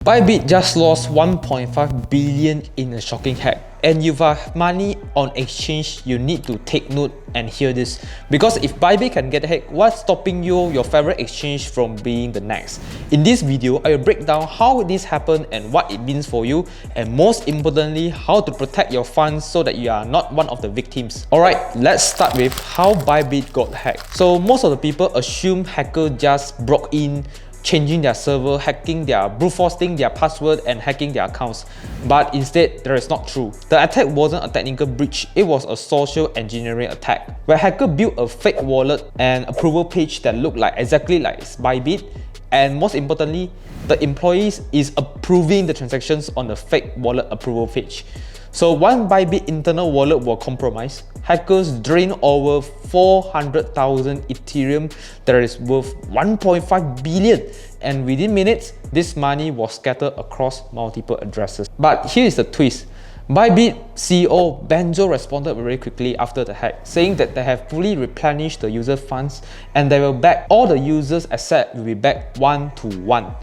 ByBit just lost 1.5 billion in a shocking hack, and you have money on exchange. You need to take note and hear this, because if ByBit can get hacked, what's stopping your favorite exchange from being the next? In this video, I will break down how this happened and what it means for you, and most importantly, how to protect your funds so that you are not one of the victims. Alright, let's start with how ByBit got hacked. So most of the people assume hacker just broke in, changing their server, hacking brute forcing their password and hacking their accounts. But instead, that is not true. The attack wasn't a technical breach, it was a social engineering attack, where hacker built a fake wallet and approval page that looked exactly like ByBit, and most importantly, the employees is approving the transactions on the fake wallet approval page. So one ByBit internal wallet was compromised. Hackers drained over 400,000 Ethereum that is worth 1.5 billion, and within minutes, this money was scattered across multiple addresses. But here is the twist. ByBit CEO Benzo responded very quickly after the hack, saying that they have fully replenished the user funds and they will back all the users' assets will be back 1-to-1.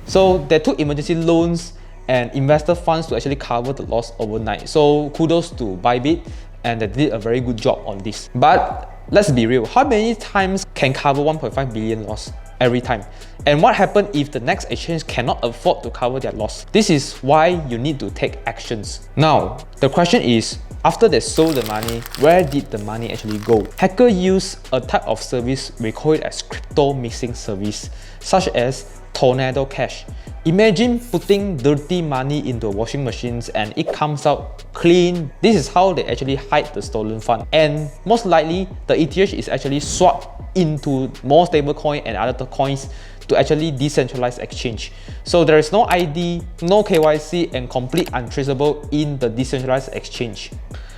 So they took emergency loans and investor funds to actually cover the loss overnight. So kudos to ByBit, and they did a very good job on this. But let's be real, how many times can cover 1.5 billion loss? Every time. And what happens if the next exchange cannot afford to cover their loss? This is why you need to take actions. Now, the question is, after they sold the money, where did the money actually go? Hacker use a type of service, we call it as crypto mixing service, such as Tornado Cash. Imagine putting dirty money into washing machines and it comes out clean. This is how they actually hide the stolen fund. And most likely, the ETH is actually swapped into more stable coin and other coins to actually decentralized exchange. So there is no ID, no KYC, and complete untraceable in the decentralized exchange.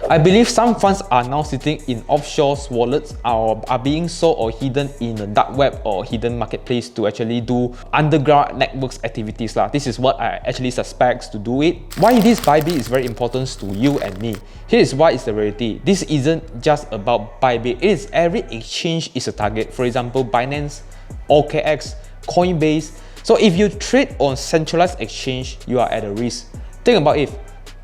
I believe some funds are now sitting in offshore wallets or are being sold or hidden in the dark web or hidden marketplace to actually do underground networks activities. This is what I actually suspect to do it. Why this ByBit is very important to you and me. Here is why it's the reality. This isn't just about ByBit. It is every exchange is a target. For example, Binance, OKX, Coinbase. So if you trade on centralized exchange, you are at a risk. Think about if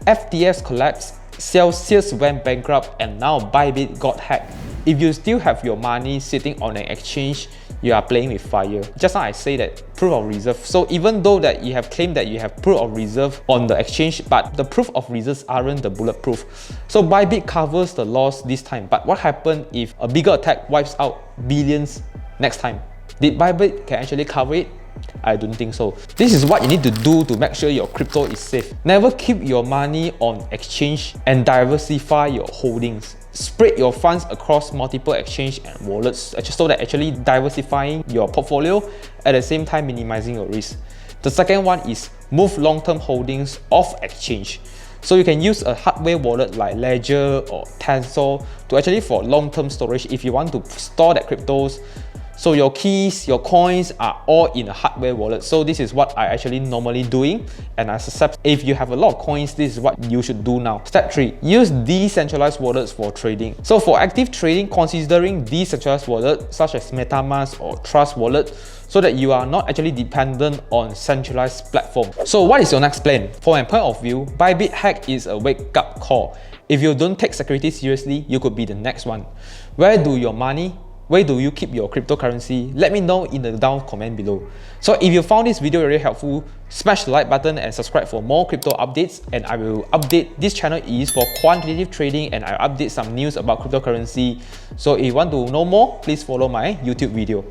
FTX collapsed, Celsius went bankrupt, and now ByBit got hacked. If you still have your money sitting on an exchange, you are playing with fire. Just now I say that proof of reserve. So even though that you have claimed that you have proof of reserve on the exchange, but the proof of reserves aren't the bulletproof. So ByBit covers the loss this time. But what happens if a bigger attack wipes out billions next time? Did ByBit can actually cover it? I don't think so. This is what you need to do to make sure your crypto is safe. Never keep your money on exchange and diversify your holdings. Spread your funds across multiple exchange and wallets so that actually diversifying your portfolio at the same time minimizing your risk. The second one is move long-term holdings off exchange. So you can use a hardware wallet like Ledger or Tensor to actually for long-term storage if you want to store that cryptos. So your keys, your coins are all in a hardware wallet. So this is what I actually normally doing, and I suspect if you have a lot of coins, this is what you should do now. Step 3, use decentralized wallets for trading. So for active trading, considering decentralized wallets such as MetaMask or Trust Wallet, so that you are not actually dependent on centralized platform. So what is your next plan? From my point of view, ByBit hack is a wake-up call. If you don't take security seriously, you could be the next one. Where do your money? Where do you keep your cryptocurrency? Let me know in the down comment below. So if you found this video very helpful, smash the like button and subscribe for more crypto updates, and I will update. This channel is for quantitative trading and I update some news about cryptocurrency. So if you want to know more, please follow my YouTube video.